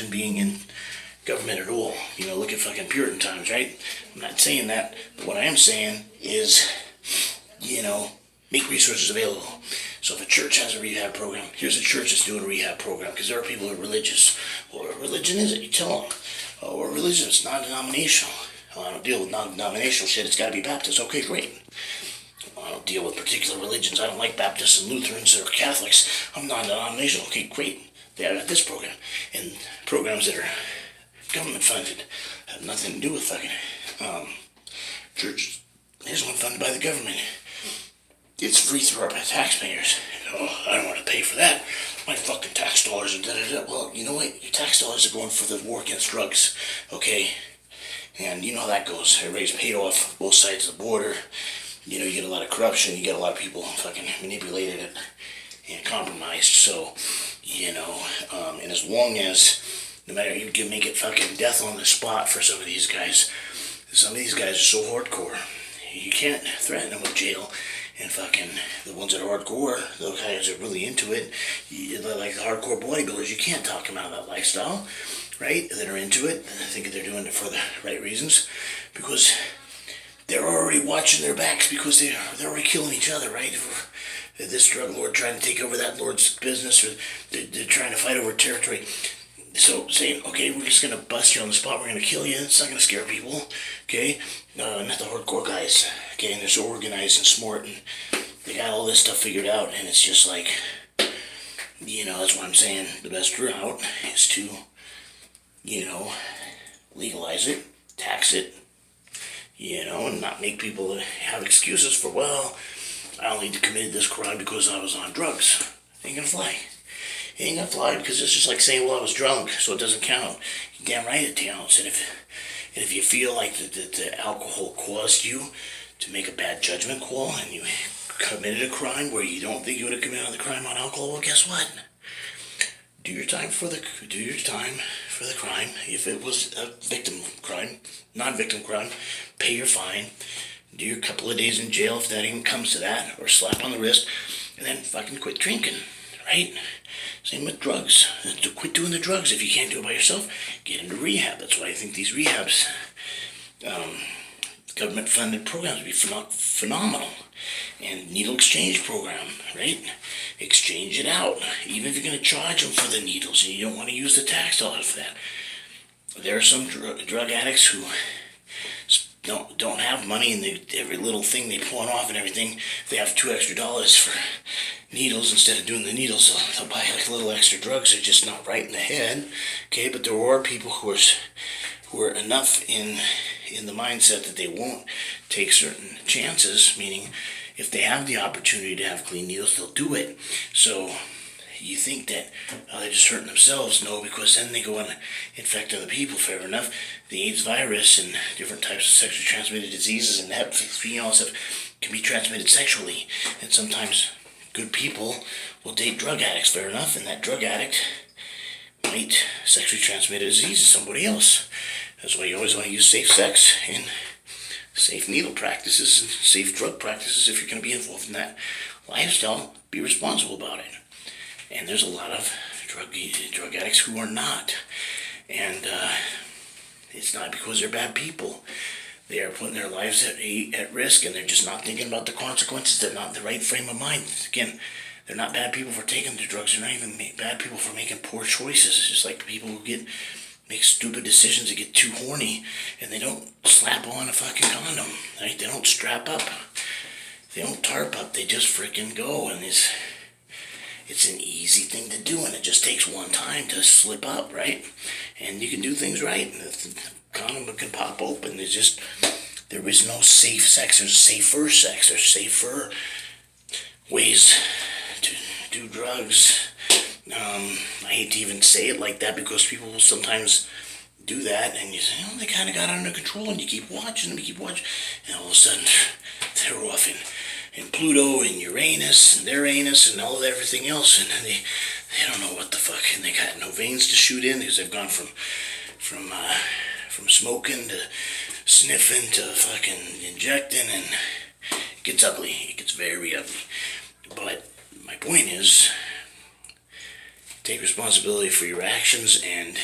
in being in government at all. Look at fucking Puritan times, right? I'm not saying that, but what I am saying is, make resources available. So if a church has a rehab program, here's a church that's doing a rehab program, because there are people who are religious. Well, what religion is it? You tell them. Oh, we're religious, it's non-denominational. Well, I don't deal with non-denominational shit, it's gotta be Baptist. Okay, great. Well, I don't deal with particular religions. I don't like Baptists and Lutherans or Catholics. I'm non-denominational. Okay, great. They have this program. And programs that are government funded have nothing to do with fucking church. Here's one funded by the government. It's free through our taxpayers. Oh, I don't want to pay for that. My fucking tax dollars and da-da-da. Well, you know what? Your tax dollars are going for the war against drugs, okay? And you know how that goes. Everybody's paid off both sides of the border. You get a lot of corruption. You get a lot of people fucking manipulated and compromised. So, and as long as, no matter, you can make it fucking death on the spot for some of these guys. Some of these guys are so hardcore. You can't threaten them with jail. And fucking the ones that are hardcore, those guys that are really into it, like the hardcore bodybuilders, you can't talk them out of that lifestyle, right? That are into it, and I think they're doing it for the right reasons, because they're already watching their backs, because they're already killing each other, right? This drug lord trying to take over that lord's business, or they're trying to fight over territory. So saying, okay, we're just going to bust you on the spot, we're going to kill you, it's not going to scare people, okay? Not the hardcore guys, okay? And they're so organized and smart, and they got all this stuff figured out, and it's just like, that's what I'm saying. The best route is to, legalize it, tax it, and not make people have excuses for, well, I only committed this crime because I was on drugs. Ain't gonna fly. It ain't gonna fly, because it's just like saying, well, I was drunk, so it doesn't count. You're damn right it counts. And if you feel like the alcohol caused you to make a bad judgment call, and you committed a crime where you don't think you would have committed the crime on alcohol, well, guess what? Do your time for the crime. If it was a victim crime, non-victim crime, pay your fine. Do your couple of days in jail if that even comes to that, or slap on the wrist, and then fucking quit drinking, right? Same with drugs. To quit doing the drugs. If you can't do it by yourself, get into rehab. That's why I think these rehabs, government-funded programs would be phenomenal. And needle exchange program, right? Exchange it out. Even if you're going to charge them for the needles and you don't want to use the tax dollars for that. There are some drug addicts who don't have money, and every little thing they pawn off and everything, they have $2 extra for needles. Instead of doing the needles, they'll buy like little extra drugs. They're just not right in the head, okay? But there are people who are enough in the mindset that they won't take certain chances, meaning if they have the opportunity to have clean needles, they'll do it. So you think that they're just hurting themselves? No, because then they go and infect other people. Fair enough. The AIDS virus and different types of sexually transmitted diseases and hepatitis stuff can be transmitted sexually. And sometimes good people will date drug addicts. Fair enough. And that drug addict might sexually transmit a disease to somebody else. That's why you always want to use safe sex and safe needle practices and safe drug practices. If you're going to be involved in that lifestyle, be responsible about it. And there's a lot of drug addicts who are not. And it's not because they're bad people. They are putting their lives at risk, and they're just not thinking about the consequences. They're not in the right frame of mind. Again, they're not bad people for taking the drugs. They're not even bad people for making poor choices. It's just like people who make stupid decisions, they get too horny, and they don't slap on a fucking condom, right? They don't strap up. They don't tarp up. They just freaking go, and it's an easy thing to do, and it just takes one time to slip up, right? And you can do things right, and the condom can pop open. There is no safe sex. There's safer sex. There's safer ways to do drugs. I hate to even say it like that, because people will sometimes do that, and you say, oh, they kind of got under control, and you keep watching them, and all of a sudden, they're off in Pluto and Uranus and their anus and all of everything else, and they don't know what the fuck, and they got no veins to shoot in, because they've gone from smoking to sniffing to fucking injecting, and it gets ugly. It gets very ugly. But my point is, take responsibility for your actions, and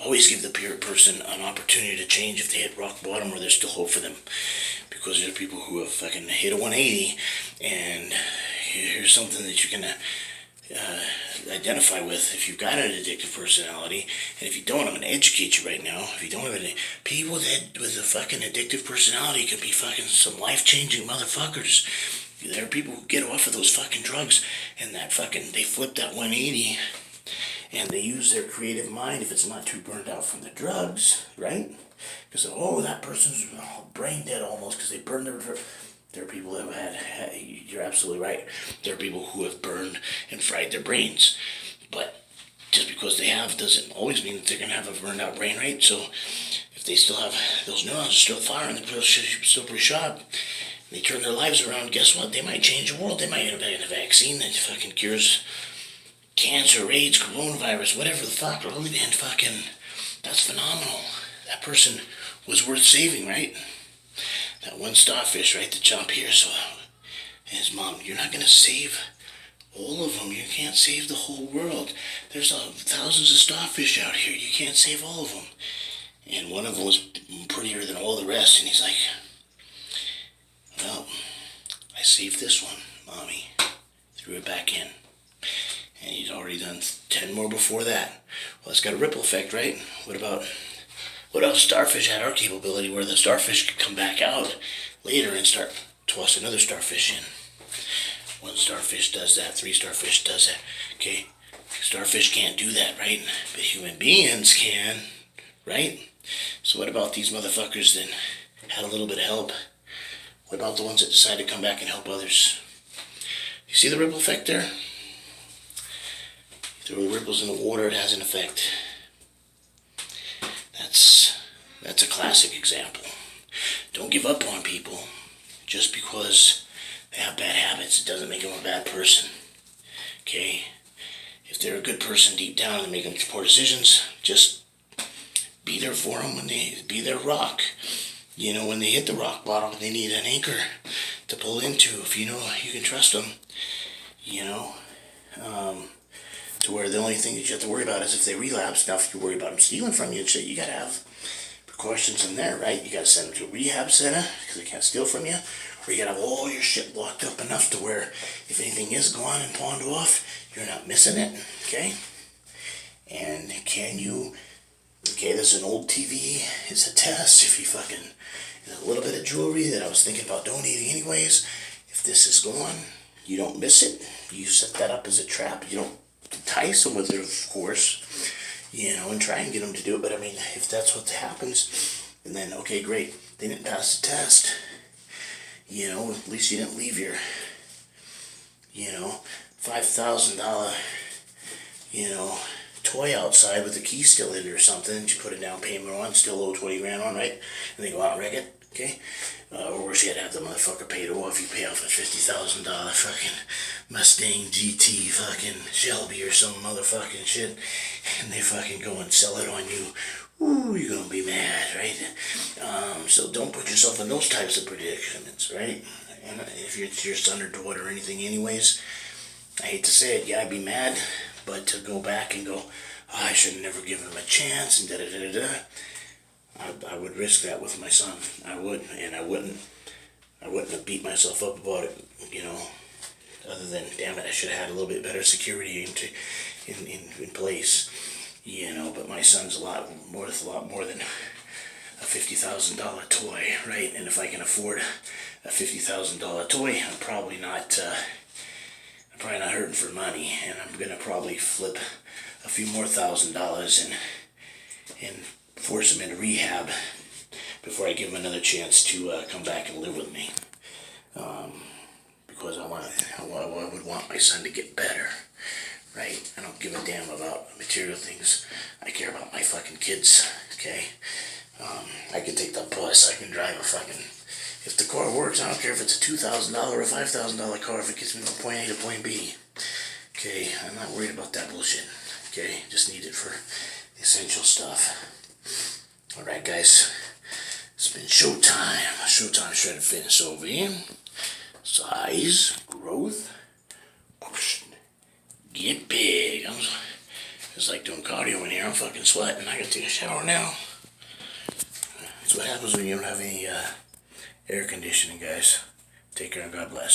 Always give the person an opportunity to change if they hit rock bottom, or there's still hope for them. Because there's people who have fucking hit a 180, and here's something that you can identify with if you've got an addictive personality. And if you don't, I'm going to educate you right now. If you don't have any people that with a fucking addictive personality could be fucking some life-changing motherfuckers. There are people who get off of those fucking drugs and that fucking they flip that 180 and they use their creative mind if it's not too burned out from the drugs, right? Because that person's brain dead almost because they burned their drugs. There are people that have had, you're absolutely right. There are people who have burned and fried their brains. But just because they have doesn't always mean that they're going to have a burned out brain, right? So if they still have, those neurons are still firing, they're still pretty sharp, they turn their lives around, guess what? They might change the world. They might invent a vaccine that fucking cures cancer, AIDS, coronavirus, whatever the fuck, and fucking, that's phenomenal. That person was worth saving, right? That one starfish, right, the jump here, so his mom, you're not going to save all of them. You can't save the whole world. There's thousands of starfish out here. You can't save all of them. And one of them was prettier than all the rest, and he's like, well, I saved this one, Mommy. Threw it back in. And he's already done 10 more before that. Well, it's got a ripple effect, right? What if starfish had our capability where the starfish could come back out later and start toss another starfish in? One starfish does that, 3 starfish does that. Okay, starfish can't do that, right? But human beings can, right? So what about these motherfuckers that had a little bit of help? What about the ones that decide to come back and help others? You see the ripple effect there? You throw the ripples in the water, it has an effect. That's a classic example. Don't give up on people just because they have bad habits. It doesn't make them a bad person. Okay? If they're a good person deep down and making poor decisions, just be there for them when they be their rock. You know, when they hit the rock bottom, they need an anchor to pull into. If you know you can trust them, you know, to where the only thing that you have to worry about is if they relapse. Now, if you worry about them stealing from you and shit, you gotta have precautions in there, right? You gotta send them to a rehab center because they can't steal from you, or you gotta have all your shit locked up enough to where if anything is gone and pawned off, you're not missing it, okay? And there's an old TV, it's a test. If you fucking, there's a little bit of jewelry that I was thinking about donating anyways. If this is gone, you don't miss it. You set that up as a trap. You don't entice them with it, of course, you know, and try and get them to do it. But I mean, if that's what happens, and then, okay, great, they didn't pass the test, you know, at least you didn't leave your, you know, $5,000, you know, toy outside with the key still in it or something that you put a down payment on, still owe 20 grand on, right? And they go out and wreck it, okay? Or worse yet, have the motherfucker paid off. You pay off a $50,000 fucking Mustang GT fucking Shelby or some motherfucking shit, and they fucking go and sell it on you. Ooh, you're gonna be mad, right? So don't put yourself in those types of predicaments, right? And if it's your son or daughter or anything anyways, I hate to say it, yeah, I'd be mad, but to go back and go, I should have never given him a chance, and da-da-da-da-da, I would risk that with my son. I would, and I wouldn't have beat myself up about it, you know, other than, damn it, I should have had a little bit better security in place, you know. But my son's worth a lot more than a $50,000 toy, right? And if I can afford a $50,000 toy, I'm probably not hurting for money, and I'm gonna probably flip a few more $1,000s and force him into rehab before I give him another chance to come back and live with me. Because I would want my son to get better, right? I don't give a damn about material things. I care about my fucking kids, okay? I can take the bus, I can drive a fucking, if the car works, I don't care if it's a $2,000 or a $5,000 car, if it gets me from point A to point B. Okay, I'm not worried about that bullshit. Okay, just need it for the essential stuff. Alright guys, it's been showtime. Showtime Shredded Fitness over here. Size, growth, get big. It's like doing cardio in here. I'm fucking sweating. I gotta take a shower now. That's what happens when you don't have any air conditioning, guys. Take care and God bless.